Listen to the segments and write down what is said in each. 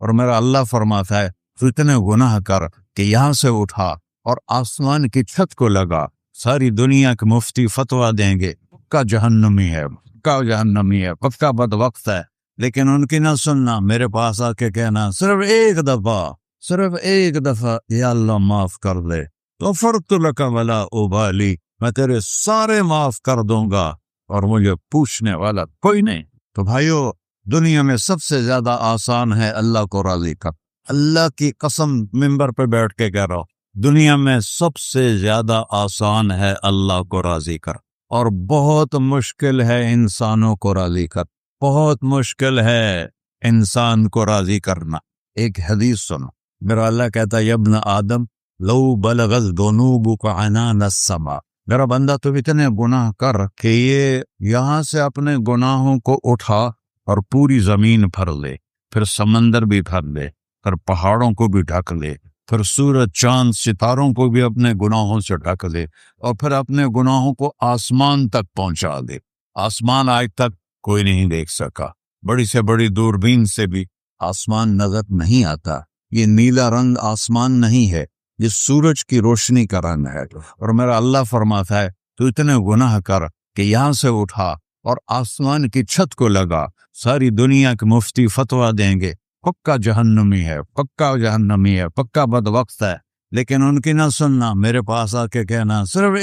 اور میرا اللہ فرماتا ہے تو اتنے گناہ کر کہ یہاں سے اٹھا اور آسمان کی چھت کو لگا، ساری دنیا کے مفتی فتویٰ دیں گے پکا جہنمی ہے، پکا جہنمی ہے، پکا بدبخت ہے، لیکن ان کی نہ سننا، میرے پاس آ کے کہنا صرف ایک دفعہ یا اللہ معاف کر دے، تو فرت لک ولا ابالی، میں تیرے سارے معاف کر دوں گا اور مجھے پوچھنے والا کوئی نہیں۔ تو بھائیو، دنیا میں سب سے زیادہ آسان ہے اللہ کو راضی کر، اللہ کی قسم ممبر پہ بیٹھ کے کہہ رہا ہوں، دنیا میں سب سے زیادہ آسان ہے اللہ کو راضی کر، اور بہت مشکل ہے انسانوں کو راضی کر، بہت مشکل ہے انسان کو راضی کرنا۔ ایک حدیث سنو، میرا اللہ کہتا ہے یا ابن آدم لو بلغت ذنوبک عنان السماء، میرا بندہ تو اتنے گناہ کر کہ یہ یہاں سے اپنے گناہوں کو اٹھا اور پوری زمین بھر لے، پھر سمندر بھی بھر لے، پھر پہاڑوں کو بھی ڈھک لے، پھر سورج چاند ستاروں کو بھی اپنے گناہوں سے ڈھک لے، اور پھر اپنے گناہوں کو آسمان تک پہنچا دے۔ آسمان آج تک کوئی نہیں دیکھ سکا، بڑی سے بڑی دوربین سے بھی آسمان نظر نہیں آتا۔ یہ نیلا رنگ آسمان نہیں ہے، یہ سورج کی روشنی کا رنگ ہے۔ اور میرا اللہ فرماتا ہے تو اتنے گناہ کر کہ یہاں سے اٹھا اور آسمان کی چھت کو لگا، ساری دنیا کے مفتی فتویٰ دیں گے پکا جہنمی ہے، پکا جہنمی ہے، پکا بدبخت ہے، لیکن ان کی نہ سننا، میرے پاس آ کے کہنا صرف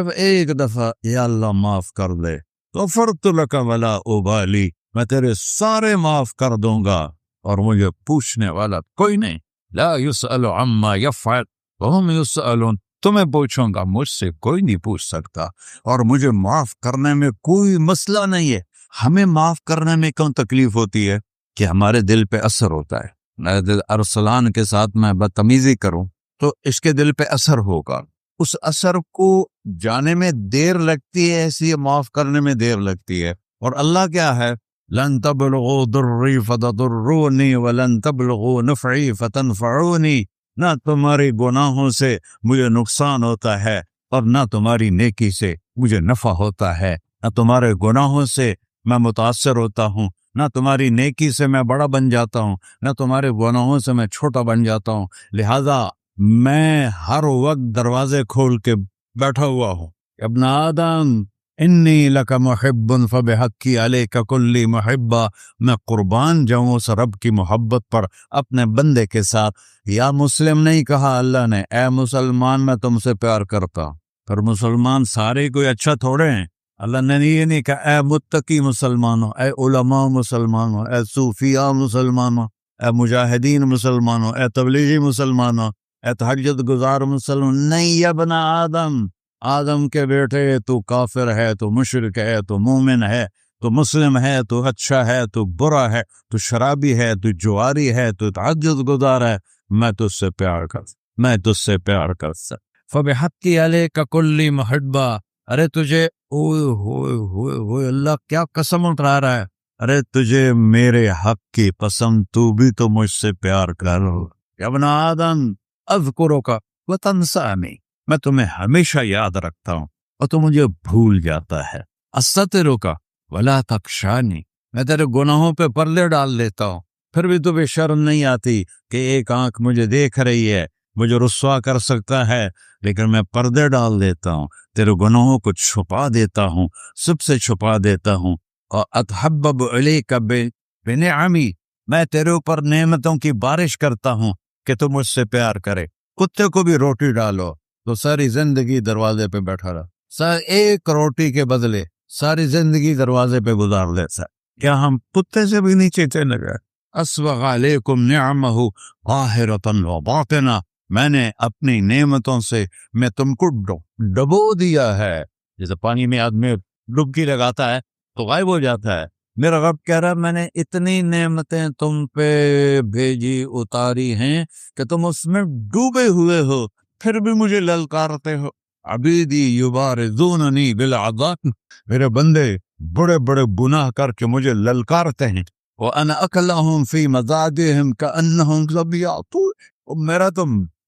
ایک دفعہ یا اللہ معاف کر دے، تو فرت لک ولا ابالی، میں تیرے سارے معاف کر دوں گا اور مجھے پوچھنے والا کوئی نہیں۔ لا یسأل عما یفعل وهم یسألون، تمہیں پوچھوں گا، مجھ سے کوئی نہیں پوچھ سکتا، اور مجھے معاف کرنے میں کوئی مسئلہ نہیں ہے۔ ہمیں معاف کرنے میں کیوں تکلیف ہوتی ہے؟ کہ ہمارے دل پہ اثر ہوتا ہے، میرے دل ارسلان کے ساتھ میں بدتمیزی کروں تو اس کے دل پہ اثر ہوگا، اس اثر کو جانے میں دیر لگتی ہے، اس لیے معاف کرنے میں دیر لگتی ہے۔ اور اللہ کیا ہے؟ لن تبلغوا ضری فتضرونی ولن تبلغوا نفعی فتنفعونی، نہ تمہاری گناہوں سے مجھے نقصان ہوتا ہے اور نہ تمہاری نیکی سے مجھے نفع ہوتا ہے، نہ تمہارے گناہوں سے میں متاثر ہوتا ہوں، نہ تمہاری نیکی سے میں بڑا بن جاتا ہوں، نہ تمہارے گناہوں سے میں چھوٹا بن جاتا ہوں، لہذا میں ہر وقت دروازے کھول کے بیٹھا ہوا ہوں۔ ابن آدم انی لک محب فبحقی علیک کلی محبہ، میں قربان جاؤں اس رب کی محبت پر اپنے بندے کے ساتھ۔ یا مسلم نہیں کہا اللہ نے، اے مسلمان میں تم سے پیار کرتا ہوں، پر مسلمان سارے کوئی اچھا تھوڑے ہیں۔ اللہ نے یہ نہیں کہا اے متقی مسلمانوں، اے علماء مسلمانوں، اے صوفیاء مسلمانوں، اے مجاہدین مسلمانوں، اے تبلیغی مسلمانوں، اے تہجد گزار مسلمان، نہیں یا ابن آدم، آدم کے بیٹے، تو کافر ہے، تو مشرک ہے، تو مومن ہے، تو مسلم ہے، تو اچھا ہے، تو برا ہے، تو شرابی ہے، تو جواری ہے، تو تہجد گزار ہے، میں تجھ سے پیار کرتا فبحقی علیک کلی محبہ، ارے تجھے ہوئے اللہ کیا قسم اٹھا رہا ہے، ارے تجھے میرے حق کی قسم، تو بھی تو مجھ سے پیار کر۔ یا ابن آدم اذکرک وتنسانی، میں تمہیں ہمیشہ یاد رکھتا ہوں اور تو مجھے بھول جاتا ہے۔ استترک ولا تخشانی، میں تیرے گناہوں پہ پردے ڈال دیتا ہوں، پھر بھی تمہیں شرم نہیں آتی کہ ایک آنکھ مجھے دیکھ رہی ہے، مجھے رسوا کر سکتا ہے، لیکن میں پردے ڈال دیتا ہوں، تیرے گناہوں کو چھپا دیتا ہوں، سب سے چھپا دیتا ہوں۔ اور اتحبب علیک بنعمی، میں تیرے اوپر نعمتوں کی بارش کرتا ہوں کہ تو مجھ سے پیار کرے۔ کتے کو بھی روٹی ڈالو تو ساری زندگی دروازے پہ بیٹھا رہا، ایک روٹی کے بدلے ساری زندگی دروازے پہ گزار دیتا ہے۔ کیا ہم کتے سے بھی نیچے چلے گئے؟ اسبغ علیکم نعمہ ظاہرۃ و باطنہ، میں نے اپنی نعمتوں سے میں تم کو ڈبو دیا ہے، جیسے پانی میں آدمی ڈبکی لگاتا ہے تو غائب ہو جاتا ہے۔ میرا رب کہہ رہا میں نے اتنی نعمتیں تم پہ بھیجی اتاری ہیں کہ تم اس میں ڈوبے ہوئے ہو، پھر بھی مجھے للکارتے ہو۔ عبیدی یبارزوننی بالعذاب، میرے بندے بڑے بڑے گناہ کر کے مجھے للکارتے ہیں۔ وَأَنَا أَكْلَهُمْ فِي مَضَاجِعِهِمْ كَأَنَّهُمْ ظَبِيَّةٌ، میرا تو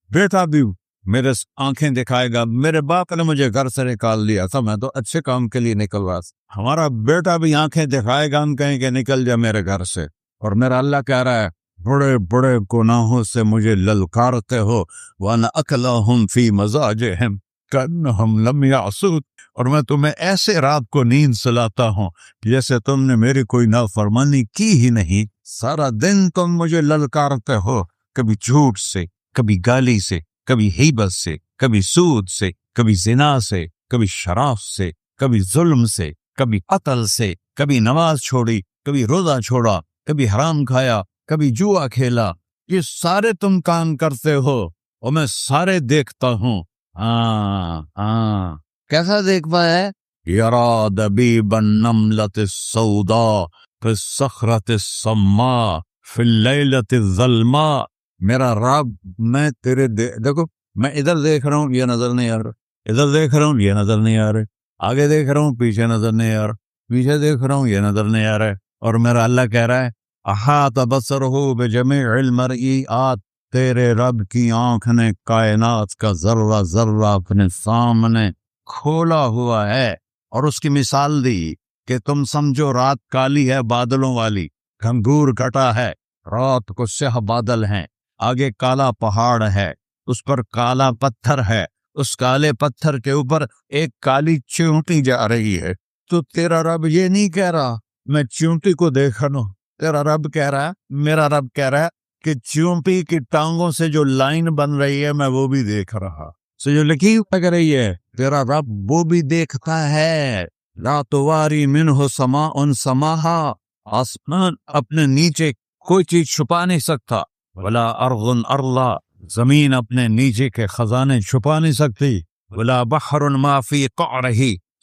بیٹا بھی میرے آنکھیں دکھائے گا، میرے باپ نے مجھے گھر سے نکال دیا تھا، میں تو اچھے کام کے لیے نکل رہا تھا، ہمارا بیٹا بھی آنکھیں دکھائے گا، ہم کہیں کہ نکل جا میرے گھر سے، اور میرا اللہ کہہ رہا ہے بڑے بڑے گناہوں سے مجھے للکارتے ہو، وَأَنَا أَكْلَهُمْ فِي مَزَاجِهِمْ كَأَنَّهُمْ لَمْ يَعْصُونِ، اور میں تمہیں ایسے رات کو نیند سلاتا ہوں جیسے تم نے میری کوئی نافرمانی کی ہی نہیں۔ سارا دن تم مجھے للکارتے ہو، کبھی جھوٹ سے، کبھی گالی سے، کبھی غیبت سے، کبھی سود سے، کبھی زنا سے، کبھی شراب سے، کبھی ظلم سے، کبھی قتل سے، کبھی نماز چھوڑی، کبھی روزہ چھوڑا، کبھی حرام کھایا، کبھی جوا کھیلا۔ یہ سارے تم کام کرتے ہو اور میں سارے دیکھتا ہوں۔ ہاں ہاں، کیسا دیکھ پایا ہے؟ یرا دبیب النملۃ السوداء فی الصخرۃ الصماء فی اللیلۃ الظلماء۔ میرا رب، میں تیرے دیکھو، میں ادھر دیکھ رہا ہوں، یہ نظر نہیں آ رہا، ادھر دیکھ رہا ہوں، یہ نظر نہیں آ رہے، آگے دیکھ رہا ہوں، پیچھے نظر نہیں آ رہا، پیچھے دیکھ رہا ہوں، یہ نظر نہیں آ رہا ہے، اور میرا اللہ کہہ رہا ہے احاط بصرہ بجمیع المرئیات، تیرے رب کی آنکھ نے کائنات کا ذرہ ذرہ اپنے سامنے کھولا ہوا ہے، اور اس کی مثال دی کہ تم سمجھو رات کالی ہے بادلوں والی، گھنگور گھٹا ہے، رات کو سیاہ بادل ہیں، آگے کالا پہاڑ ہے، اس پر کالا پتھر ہے، اس کالے پتھر کے اوپر ایک کالی چیونٹی جا رہی ہے۔ تو تیرا رب یہ نہیں کہہ رہا میں چیونٹی کو دیکھ رہا ہوں، تیرا رب کہہ رہا ہے، میرا رب کہہ رہا ہے کہ چیونٹی کی ٹانگوں سے جو لائن بن رہی ہے میں وہ بھی دیکھ رہا، سے جو لکھی لگ رہی ہے تیرا رب وہ بھی دیکھتا ہے۔ لا تواری منہ سماء سماہا، آسمان اپنے نیچے کوئی چیز چھپا نہیں سکتا، ولا ارض ارضا، زمین اپنے نیچے کے خزانے چھپا نہیں سکتی، ولا بحر ما فی قعرہ،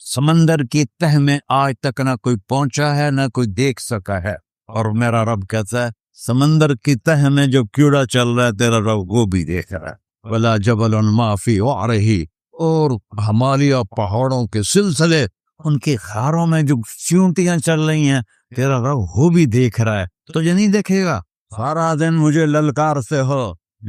سمندر کی تہ میں آج تک نہ کوئی پہنچا ہے نہ کوئی دیکھ سکا ہے، اور میرا رب کہتا ہے سمندر کی تہ میں جو کیڑا چل رہا ہے تیرا رب وہ بھی دیکھ رہا ہے، ولا جبل ما فی وعرہ، اور ہمالیہ پہاڑوں کے سلسلے ان کی خاروں میں جو چیونٹیاں چل رہی ہیں تیرا رب وہ بھی دیکھ رہا ہے، تو یہ نہیں دیکھے گا؟ سارا دن مجھے للکار سے ہو،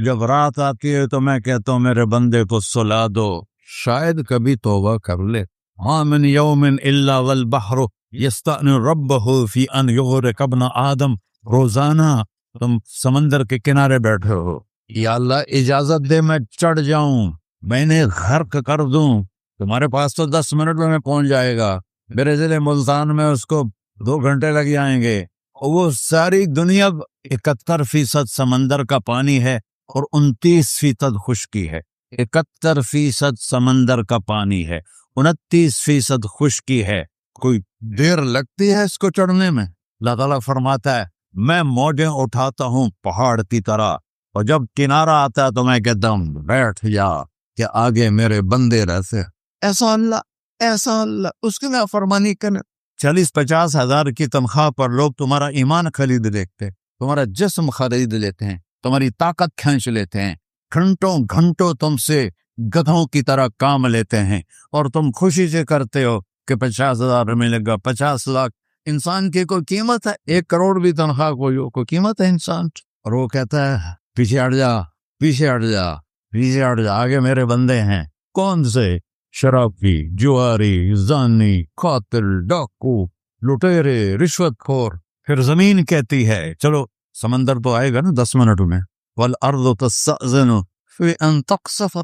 جب رات آتی ہے تو میں کہتا ہوں میرے بندے کو سلا دو، شاید کبھی توبہ کر لے۔ ما من یوم الا والبحر یستأن ربہ فی ان یغرق ابن آدم، روزانہ تم سمندر کے کنارے بیٹھے ہو، یا اللہ اجازت دے میں چڑھ جاؤں، میں نے غرق کر دوں، تمہارے پاس تو 10 منٹ میں پہنچ جائے گا، میرے ضلع ملتان میں اس کو 2 گھنٹے لگ جائیں گے، اور وہ ساری دنیا 71% سمندر کا پانی ہے اور 29% خشکی ہے، 71% سمندر کا پانی ہے، 29% خشکی ہے، کوئی دیر لگتی ہے اس کو چڑھنے میں؟ اللہ تعالیٰ فرماتا ہے میں موجیں اٹھاتا ہوں پہاڑ کی طرح، اور جب کنارہ آتا ہے تو میں کہتا ہوں بیٹھ جا کہ آگے میرے بندے رہتے۔ ایسا اللہ اس کی نافرمانی کرنے، 40-50 ہزار کی تنخواہ پر لوگ تمہارا ایمان خرید لیتے، تمہارا جسم خرید لیتے ہیں، تمہاری طاقت کھینچ لیتے ہیں، گھنٹوں گھنٹوں تم سے گدھوں کی طرح کام لیتے ہیں، اور تم خوشی سے کرتے ہو کہ 50,000 ملے گا، 50 لاکھ، انسان کی کوئی قیمت ہے؟ 1 کروڑ بھی تنخواہ کوئی قیمت ہے انسان؟ اور وہ کہتا ہے پیچھے ہٹ جا، پیچھے ہٹ جا، پیچھے ہٹ جا، آگے میرے بندے ہیں۔ کون سے؟ شرابی، جواری، زانی، قاتل، ڈاکو، لٹیرے، رشوت خور۔ پھر زمین کہتی ہے چلو سمندر تو آئے گا نا 10 منٹ میں، والارض تستأذن فی ان تقصف،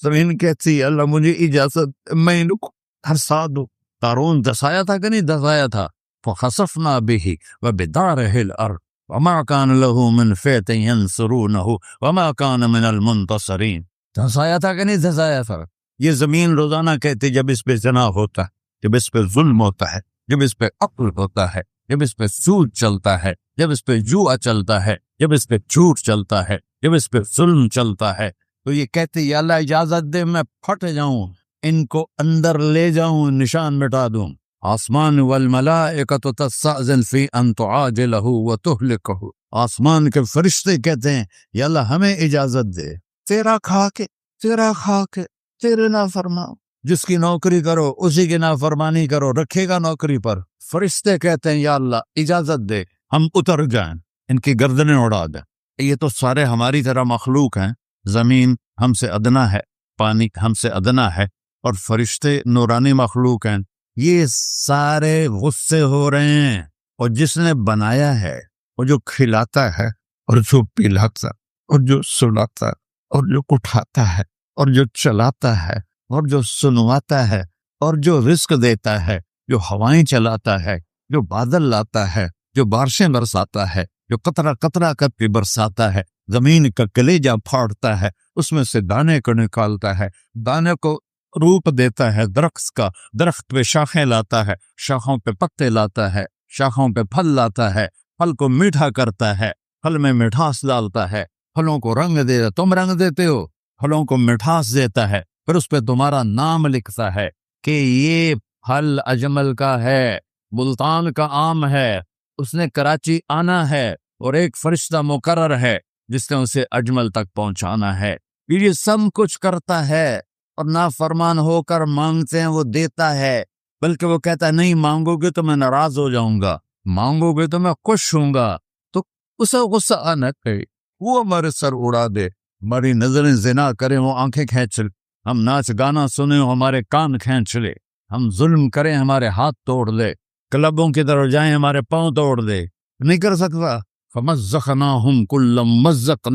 زمین کہتی ہے اللہ مجھے اجازت، میں ان کو ہرسا دو۔ قارون دسایا تھا کہ نہیں دسایا تھا؟ فخسفنا به وبداره الارض وما كان له من فئة ينصرونه وما كان من المنتصرين، دسایا تھا کہ نہیں دسایا تھا؟ یہ زمین روزانہ کہتی جب اس پہ زنا ہوتا ہے، جب اس پہ ظلم ہوتا ہے، جب اس پہ قتل ہوتا ہے، جب اس پہ سود چلتا ہے، جب اس پہ جوا چلتا ہے، جب اس پہ جھوٹ چلتا ہے، جب اس پہ ظلم چلتا ہے، تو یہ کہتے یا اللہ اجازت دے میں پھٹ جاؤں، ان کو اندر لے جاؤں، نشان مٹا دوں۔ آسمان والملائکۃ تستأذن فی ان تعاجلہ وتہلکہ، آسمان کے فرشتے کہتے ہیں یا اللہ ہمیں اجازت دے، تیرا کھا کے تیرے نافرمان، جس کی نوکری کرو اسی کی نافرمانی کرو، رکھے گا نوکری پر۔ فرشتے کہتے ہیں یا اللہ اجازت دے ہم اتر جائیں، ان کی گردنیں اڑا دیں۔ یہ تو سارے ہماری طرح مخلوق ہیں، زمین ہم سے ادنا ہے، پانی ہم سے ادنا ہے، اور فرشتے نورانی مخلوق ہیں، یہ سارے غصے ہو رہے ہیں، اور جس نے بنایا ہے اور جو کھلاتا ہے اور جو پلاتا اور جو سلاتا اور جو اٹھاتا ہے اور جو چلاتا ہے اور جو سنواتا ہے اور جو رزق دیتا ہے، جو ہوائیں چلاتا ہے، جو بادل لاتا ہے، جو بارشیں برساتا ہے، جو قطرہ قطرہ کر کے برساتا ہے، زمین کا کلیجہ پھاڑتا ہے، اس میں سے دانے کو نکالتا ہے، دانے کو روپ دیتا ہے درخت کا، درخت پہ شاخیں لاتا ہے، شاخوں پہ پتے لاتا ہے، شاخوں پہ پھل لاتا ہے، پھل کو میٹھا کرتا ہے، پھل میں مٹھاس ڈالتا ہے، پھلوں کو رنگ دیتا، تم رنگ دیتے ہو، پھلوں کو مٹھاس دیتا ہے، پھر اس پہ تمہارا نام لکھتا ہے کہ یہ پھل اجمل کا ہے، ملتان کا آم ہے، اس نے کراچی آنا ہے اور ایک فرشتہ مقرر ہے جس نے اسے اجمل تک پہنچانا ہے۔ یہ سب کچھ کرتا ہے اور نافرمان ہو کر مانگتے ہیں وہ دیتا ہے، بلکہ وہ کہتا ہے نہیں مانگو گے تو میں ناراض ہو جاؤں گا، مانگو گے تو میں خوش ہوں گا، تو اسے غصہ آنا کہ وہ ہمارے سر اڑا دے، ہماری نظریں زنا کریں وہ آنکھیں کھینچ لے، ہم ناچ گانا سنیں ہمارے کان کھینچ لے، ہم ظلم کریں ہمارے ہاتھ توڑ لے، کلبوں کی طرف جائیں ہمارے پاؤں توڑ دے، نہیں کر سکتا۔ فَمَزَّقْنَاهُمْ كُلَّ مُمَزَّقٍ،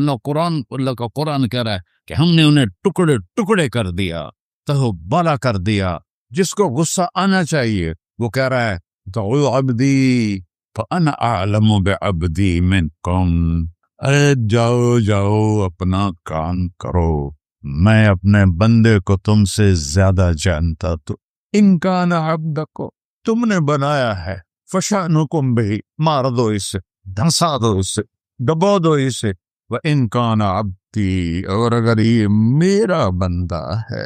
اللہ کا قرآن کہہ رہا ہے کہ ہم نے انہیں ٹکڑے ٹکڑے کر دیا، تہو بالا کر دیا۔ جس کو غصہ آنا چاہیے وہ کہہ رہا ہے دعوا عبدی فانا اعلم بعبدی منکم، ارے جاؤ جاؤ اپنا کام کرو، میں اپنے بندے کو تم سے زیادہ جانتا، تو ان کان عبدکو، تم نے بنایا ہے، فشانکم بہی، مار دو اسے، دھنسا دو اسے، دبو دو اسے، وَإِن كَانَ عَبْدِي، اور اگر یہ میرا بندہ ہے،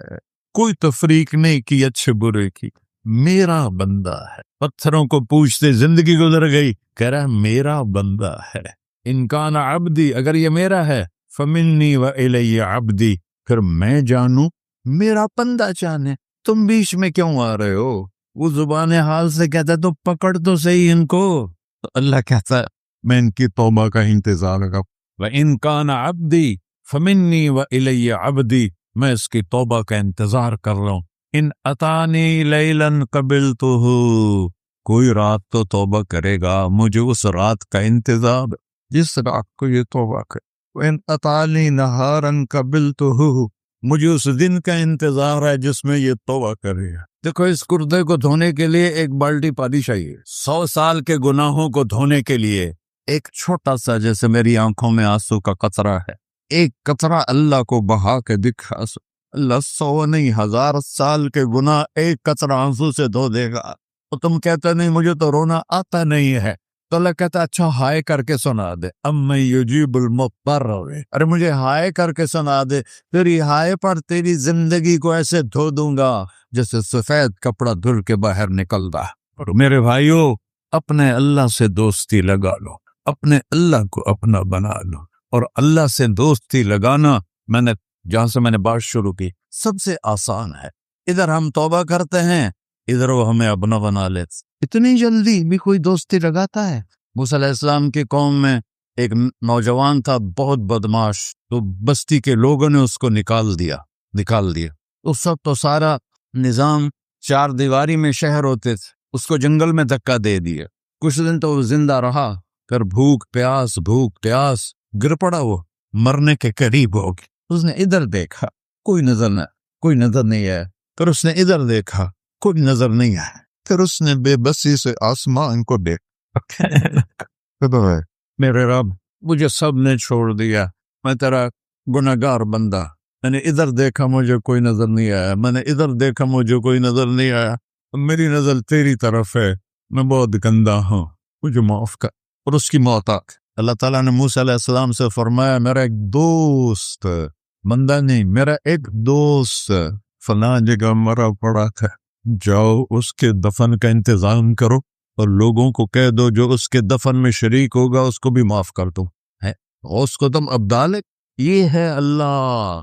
کوئی تفریق نہیں کی اچھے برے کی، میرا بندہ ہے۔ پتھروں کو پوچھتے زندگی گزر گئی، کہہ رہا ہے میرا بندہ ہے۔ ان کان عبدی، اگر یہ میرا ہے، فمنی وإلی عبدی، پھر میں جانوں میرا بندہ جانے، تم بیچ میں کیوں آ رہے ہو؟ وہ زبان حال سے کہتا ہے تو پکڑ تو صحیح ان کو، تو اللہ کہتا ہے میں ان کی توبہ کا انتظار کروں۔ وَإِن كَانَ عَبْدِي فَمِنِّي وَإِلَيَّ عَبْدِي، میں اس کی توبہ کا انتظار کر رہا ہوں۔ ان اتانی لیلاً قبلتہ، کوئی رات تو توبہ کرے گا، مجھے اس رات کا انتظار جس رات کو یہ توبہ کرے۔ وَإِنْ أَطَانِي نَهَارًا قَبِلْتُهُ، مجھے اس دن کا انتظار ہے جس میں یہ توبہ کرے گا۔ دیکھو اس کردے کو دھونے کے لیے ایک بالٹی پانی چاہیے، 100 سال کے گناہوں کو دھونے کے لیے ایک چھوٹا سا، جیسے میری آنکھوں میں آنسو کا قطرہ ہے، ایک قطرہ اللہ کو بہا کے دکھا، اللہ 100 نہیں 1000 سال کے گناہ ایک قطرہ آنسو سے دھو دے گا۔ اور تم کہتے نہیں مجھے تو رونا آتا نہیں ہے، تو اللہ کہتا اچھا ہائے کر کے سنا دے، اَمَّن یُجِیبُ الْمُضْطَرَّ، ارے مجھے ہائے کر کے سنا دے، تیری ہائے پر تیری زندگی کو ایسے دھو دوں گا جیسے سفید کپڑا دھل کے باہر نکلتا۔ اور میرے بھائیو، اپنے اللہ سے دوستی لگا لو، اپنے اللہ کو اپنا بنا لو، اور اللہ سے دوستی لگانا جہاں سے میں نے بات شروع کی سب سے آسان ہے۔ ادھر ہم توبہ کرتے ہیں، ادھر وہ ہمیں اپنا بنا لیتے، اتنی جلدی بھی کوئی دوستی لگاتا ہے؟ موسیٰ علیہ السلام کی قوم میں ایک نوجوان تھا بہت بدماش، تو بستی کے لوگوں نے اس کو نکال دیا۔ اس وقت تو سارا نظام 4 دیواری میں شہر ہوتے تھے، اس کو جنگل میں دھکا دے دیا، کچھ دن تو وہ زندہ رہا، پھر بھوک پیاس گر پڑا، وہ مرنے کے قریب ہو گیا۔ اس نے ادھر دیکھا، کوئی نظر نہیں ہے، پھر اس نے ادھر دیکھا، کوئی نظر نہیں ہے، پھر اس نے بے بسی سے آسمان کو دیکھا، میرے رب مجھے سب نے چھوڑ دیا، میں تیرا گناہگار بندہ، میں نے ادھر دیکھا مجھے کوئی نظر نہیں آیا، میں نے ادھر دیکھا مجھے کوئی نظر نہیں آیا، میری نظر تیری طرف ہے، میں بہت گندا ہوں، مجھے معاف کر۔ اور اس کی موت آ گئی۔ اللہ تعالیٰ نے موسیٰ علیہ السلام سے فرمایا میرا ایک دوست، بندہ نہیں، میرا ایک دوست فلاں جگہ مرا پڑا تھا، جاؤ اس کے دفن کا انتظام کرو اور لوگوں کو کہہ دو جو اس کے دفن میں شریک ہوگا اس کو بھی معاف کر دو۔ اس کو تم ابدال، یہ ہے اللہ۔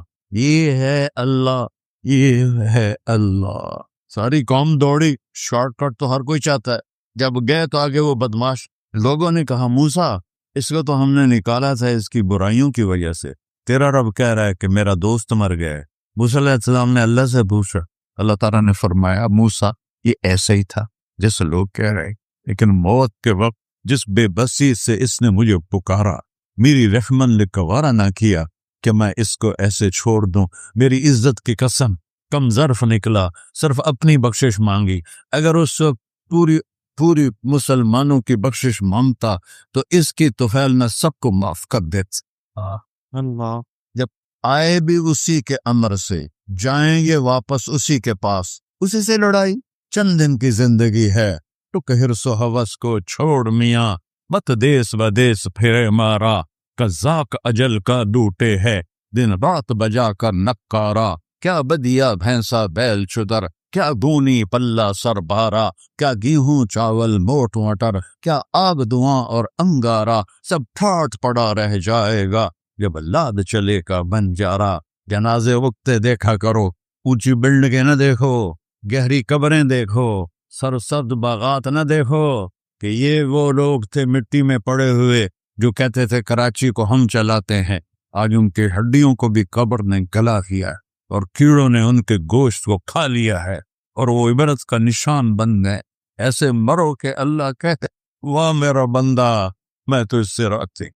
ساری قوم دوڑی، شارٹ کٹ تو ہر کوئی چاہتا ہے، جب گئے تو آگے وہ بدماش لوگوں نے کہا موسیٰ اس کو تو ہم نے نکالا تھا اس کی برائیوں کی وجہ سے، تیرا رب کہہ رہا ہے کہ میرا دوست مر گیا ہے۔ موسیٰ علیہ السلام نے اللہ سے پوچھا، اللہ تعالیٰ نے فرمایا موسیٰ یہ ایسے ہی تھا جیسے لوگ کہہ رہے، لیکن موت کے وقت جس بے بسی سے اس نے مجھے پکارا، میری رحمن نے گوارا نہ کیا کہ میں اس کو ایسے چھوڑ دوں۔ میری عزت کی قسم، کم ظرف نکلا، صرف اپنی بخشش مانگی۔ اگر اس وقت پوری مسلمانوں کی بخشش مانگتا تو اس کی طفیل نہ سب کو معاف کر دیتا۔ اللہ، جب آئے بھی اسی کے امر سے، جائیں گے واپس اسی کے پاس، اسی سے لڑائی۔ چند دن کی زندگی ہے، ٹک حرص و ہوس کو چھوڑ میاں، مت دیس بدیس پھرے مارا، قزاق اجل کا ڈوٹے ہے، دن رات بجا کر نکارا۔ کیا بدیا بھینسا بیل چدر، کیا گونی پلہ سر بارا، کیا گیہوں چاول موٹ مٹر، کیا آگ دھواں اور انگارا، سب ٹھاٹ پڑا رہ جائے گا جب لاد چلے کا بنجارا۔ جنازے وقتے دیکھا کرو، اونچی بلڈنگیں نہ دیکھو، گہری قبریں دیکھو، سرسبز باغات نہ دیکھو کہ یہ وہ لوگ تھے مٹی میں پڑے ہوئے جو کہتے تھے کراچی کو ہم چلاتے ہیں۔ آج ان کی ہڈیوں کو بھی قبر نے گلا کیا ہے اور کیڑوں نے ان کے گوشت کو کھا لیا ہے اور وہ عبرت کا نشان بن گئے۔ ایسے مرو کہ اللہ کہتے واہ میرا بندہ، میں تو اس سے راضی۔